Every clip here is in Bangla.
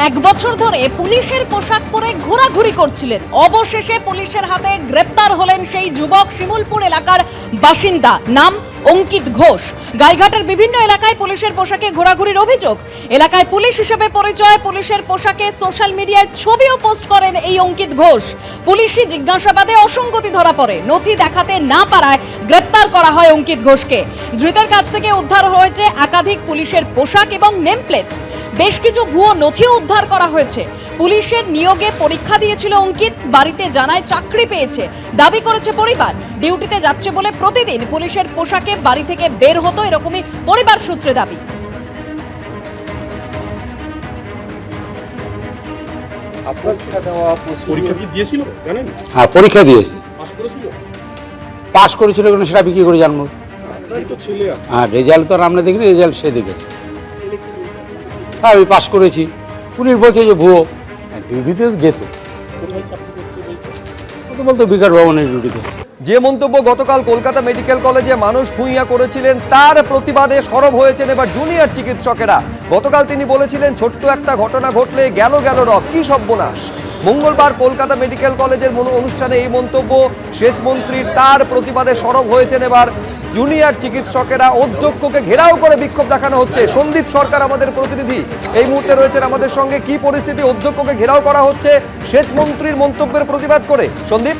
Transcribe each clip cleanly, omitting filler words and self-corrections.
এক বছর ধরে পুলিশের পোশাক পরে ঘোরাঘুরি করছিলেন। অবশেষে পুলিশের হাতে গ্রেপ্তার হলেন সেই যুবক। শিমুলপুর এলাকার বাসিন্দা, নাম অঙ্কিত ঘোষ। গাইঘাটের বিভিন্ন এলাকায় পুলিশের পোশাকে ঘোরাঘুরির অভিযোগ। এলাকায় পুলিশ হিসেবে পরিচয়, পুলিশের পোশাকে সোশ্যাল মিডিয়ায় ছবিও পোস্ট করেন এই অঙ্কিত ঘোষ। পুলিশি জিজ্ঞাসাবাদে অসঙ্গতি ধরা পড়ে, নথি দেখাতে না পারায় গ্রেপ্তার করা হয় অঙ্কিত ঘোষকে। ধৃতের কাছ থেকে উদ্ধার হয়েছে একাধিক পুলিশের পোশাক এবং নেমপ্লেট। বেশ কিছু ভুয়ো নথিও উদ্ধার করা হয়েছে। পুলিশের নিয়োগে পরীক্ষা দিয়েছিল অঙ্কিত, বাড়িতে জানায় চাকরি পেয়েছে। দাবি করেছে পরিবার, ডিউটিতে যাচ্ছে বলে প্রতিদিন পুলিশের পোশাকে বাড়ি থেকে বের হতো, এরকমই পরিবার সূত্রে দাবি। পরীক্ষা কি দিয়েছিল জানেন? হ্যাঁ, পরীক্ষা দিয়েছি। পাস করেছিল? পাস করেছিল কিনা সেটা আমি কি করে জানবো? আপনারই তো ছেলে। হ্যাঁ, রেজাল্ট তো আর আমরা দেখিনি, রেজাল্ট সে দেখেছে। হ্যাঁ, আমি পাস করেছি। পুলিশ বলছে যে ভুয়ো। ডিউটিতে যেত, কোথায় চাকরি করতে বলছে? তো বলতো বিকাশ ভবনের ডিউটিতে। যে মন্তব্য গতকাল কলকাতা মেডিকেল কলেজে মানুষ ভূঁইয়া করেছিলেন, তার প্রতিবাদে সরব হয়েছেন এবার জুনিয়র চিকিৎসকেরা। গতকাল তিনি বলেছিলেন ছোট্ট একটা ঘটনা ঘটলে গেল রব, কি সর্বনাশ। মঙ্গলবার কলকাতা মেডিকেল কলেজের অনুষ্ঠানে এই মন্তব্য সেচমন্ত্রীর, তার প্রতিবাদে সরব হয়েছেন এবার জুনিয়র চিকিৎসকেরা। অধ্যক্ষকে ঘেরাও করে বিক্ষোভ দেখানো হচ্ছে। সন্দীপ সরকার আমাদের প্রতিনিধি এই মুহূর্তে রয়েছেন আমাদের সঙ্গে। কি পরিস্থিতি? অধ্যক্ষকে ঘেরাও করা হচ্ছে সেচমন্ত্রীর মন্তব্যের প্রতিবাদ করে। সন্দীপ,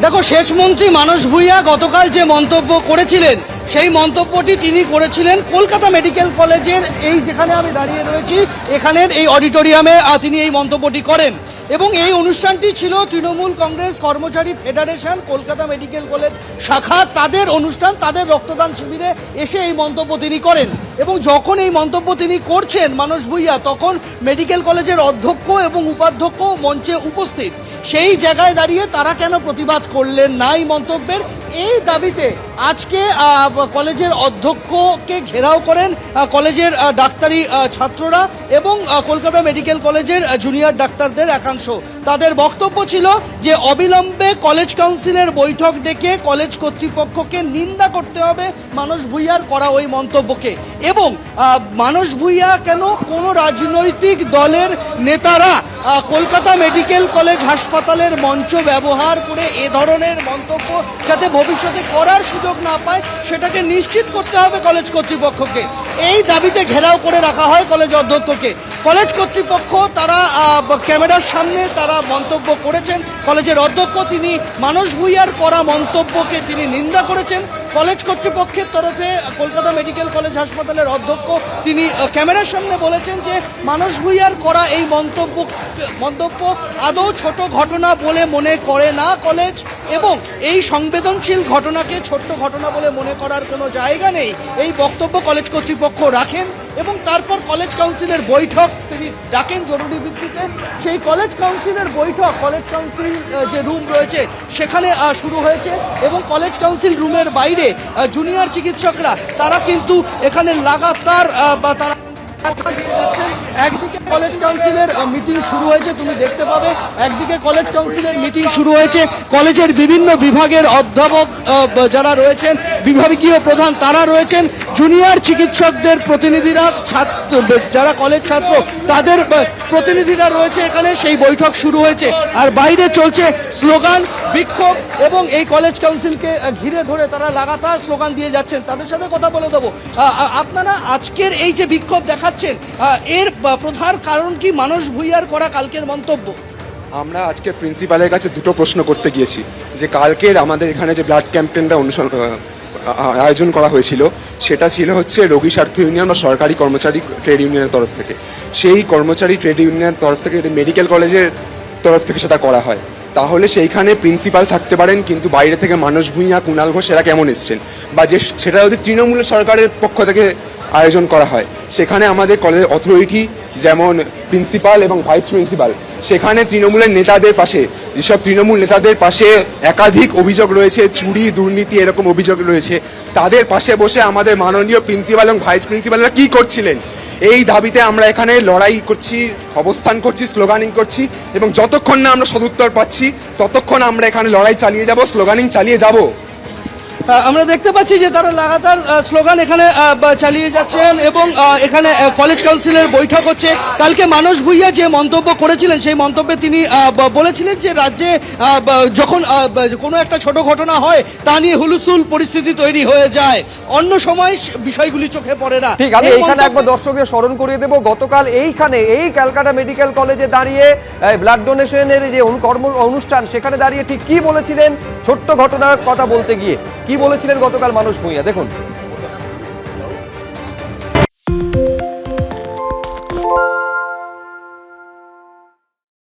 দেখো, সেচমন্ত্রী মানস ভূঁইয়া গতকাল যে মন্তব্য করেছিলেন, সেই মন্তব্যটি তিনি করেছিলেন কলকাতা মেডিকেল কলেজের এই যেখানে আমি দাঁড়িয়ে রয়েছি, এখানের এই অডিটোরিয়ামে তিনি এই মন্তব্যটি করেন। এবং এই অনুষ্ঠানটি ছিল তৃণমূল কংগ্রেস কর্মচারী ফেডারেশন কলকাতা মেডিকেল কলেজ শাখা, তাদের অনুষ্ঠান, তাদের রক্তদান শিবিরে এসে এই মন্তব্য তিনি করেন। এবং যখন এই মন্তব্য তিনি করছেন মানস ভূঁইয়া, তখন মেডিকেল কলেজের অধ্যক্ষ এবং উপাধ্যক্ষ মঞ্চে উপস্থিত। সেই জায়গায় দাঁড়িয়ে তারা কেন প্রতিবাদ করলেন না এই মন্তব্যের, এই দাবিতে আজকে কলেজের অধ্যক্ষকে ঘেরাও করেন কলেজের ডাক্তারি ছাত্ররা এবং কলকাতা মেডিকেল কলেজের জুনিয়র ডাক্তারদের একাংশ। তাদের বক্তব্য ছিল যে অবিলম্বে কলেজ কাউন্সিলের বৈঠক ডেকে কলেজ কর্তৃপক্ষকে নিন্দা করতে হবে মানস ভূঁইয়ার করা ওই মন্তব্যকে। এবং মানস ভূঁইয়া কেন কোনো রাজনৈতিক দলের নেতারা কলকাতা মেডিকেল কলেজ হাসপাতালের মঞ্চ ব্যবহার করে এ ধরনের মন্তব্য যাতে ভবিষ্যতে করার সুযোগ না পায়, সেটাকে নিশ্চিত করতে হবে কলেজ কর্তৃপক্ষকে। এই দাবিতে ঘেরাও করে রাখা হয় কলেজ অধ্যক্ষকে। কলেজ কর্তৃপক্ষ তারা ক্যামেরার সামনে তারা মন্তব্য করেছেন। কলেজের অধ্যক্ষ তিনি মানস ভূঁইয়ার করা মন্তব্যকে তিনি নিন্দা করেছেন। কলেজ কর্তৃপক্ষের তরফে কলকাতা মেডিকেল কলেজ হাসপাতালের অধ্যক্ষ তিনি ক্যামেরার সামনে বলেছেন যে মানস ভূঁইয়ার করা এই মন্তব্য আদৌ ছোট ঘটনা বলে মনে করে না কলেজ, এবং এই সংবেদনশীল ঘটনাকে ছোট্ট ঘটনা বলে মনে করার কোনো জায়গা নেই, এই বক্তব্য কলেজ কর্তৃপক্ষ রাখেন। এবং তারপর কলেজ কাউন্সিলের বৈঠক তিনি ডাকেন জরুরি ভিত্তিতে। সেই কলেজ কাউন্সিলের বৈঠক, কলেজ কাউন্সিল যে রুম রয়েছে সেখানে শুরু হয়েছে। এবং কলেজ কাউন্সিল রুমের বাইরে জুনিয়র চিকিৎসকরা তারা কিন্তু এখানে লাগাতার তারা একদিকে কলেজ কাউন্সিলের মিটিং শুরু হয়েছে, তুমি দেখতে পাবে একদিকে কলেজ কাউন্সিলের মিটিং শুরু হয়েছে। কলেজের বিভিন্ন বিভাগের অধ্যাপক যারা রয়েছেন, বিভাগীয় প্রধান তারা রয়েছেন, জুনিয়র চিকিৎসকদের প্রতিনিধিরা, ছাত্র যারা কলেজ ছাত্র তাদের প্রতিনিধিরা রয়েছে এখানে। সেই বৈঠক শুরু হয়েছে আর বাইরে চলছে স্লোগান, বিক্ষোভ, এবং এই কলেজ কাউন্সিলকে ঘিরে ধরে তারা লাগাতার স্লোগান দিয়ে যাচ্ছেন। তাদের সাথে কথা বলে দেবো। আপনারা আজকের এই যে বিক্ষোভ দেখাচ্ছেন, এর প্রধান কারণ কি মানস ভূঁইয়ার করা কালকের মন্তব্য? আমরা আজকে প্রিন্সিপালের কাছে দুটো প্রশ্ন করতে গিয়েছি যে কালকের আমাদের এখানে যে ব্লাড ক্যাম্পেইনটা আয়োজন করা হয়েছিল, সেটা ছিল হচ্ছে রোগী স্বার্থ ইউনিয়ন ও সরকারি কর্মচারী ট্রেড ইউনিয়নের তরফ থেকে। সেই কর্মচারী ট্রেড ইউনিয়নের তরফ থেকে মেডিকেল কলেজের তরফ থেকে সেটা করা হয়। তাহলে সেইখানে প্রিন্সিপাল থাকতে পারেন, কিন্তু বাইরে থেকে মানস ভূঁইয়া, কুণাল ঘোষ এরা কেমন এসছেন? বা যে সেটা যদি তৃণমূল সরকারের পক্ষ থেকে আয়োজন করা হয়, সেখানে আমাদের কলেজ অথরিটি যেমন প্রিন্সিপাল এবং ভাইস প্রিন্সিপাল, সেখানে তৃণমূলের নেতাদের পাশে, যেসব তৃণমূল নেতাদের পাশে একাধিক অভিযোগ রয়েছে, চুরি দুর্নীতি এরকম অভিযোগ রয়েছে, তাদের পাশে বসে আমাদের মাননীয় প্রিন্সিপাল এবং ভাইস প্রিন্সিপালরা কী করছিলেন, এই দাবিতে আমরা এখানে লড়াই করছি, অবস্থান করছি, স্লোগানিং করছি। এবং যতক্ষণ না আমরা সদুত্তর পাচ্ছি ততক্ষণ আমরা এখানে লড়াই চালিয়ে যাব, স্লোগানিং চালিয়ে যাব। আমরা দেখতে পাচ্ছি যে তারা লাগাতার স্লোগান এখানে চালিয়ে যাচ্ছেন এবং এখানে কলেজ কাউন্সিলের বৈঠক হচ্ছে। কালকে মানস ভূঁইয়া যে মন্তব্য করেছিলেন সেই মন্তব্যে তিনি বলেছিলেন যে রাজ্যে যখন কোনো একটা ছোট ঘটনা হয় তা নিয়ে হুলস্থুল পরিস্থিতি তৈরি হয়ে যায়, অন্য সময় বিষয়গুলি চোখে পড়ে না। ঠিক, আমি এই এইখানে মন্তব্য- একবার দর্শকদের স্মরণ করিয়ে দেবো, গতকাল এইখানে এই ক্যালকাটা মেডিকেল কলেজে দাঁড়িয়ে ব্লাড ডোনেশনের যে অনুষ্ঠান সেখানে দাঁড়িয়ে ঠিক কি বলেছিলেন ছোট্ট ঘটনার কথা বলতে গিয়ে, কি বলেছিলেন গতকাল মানস ভূঁইয়া দেখুন।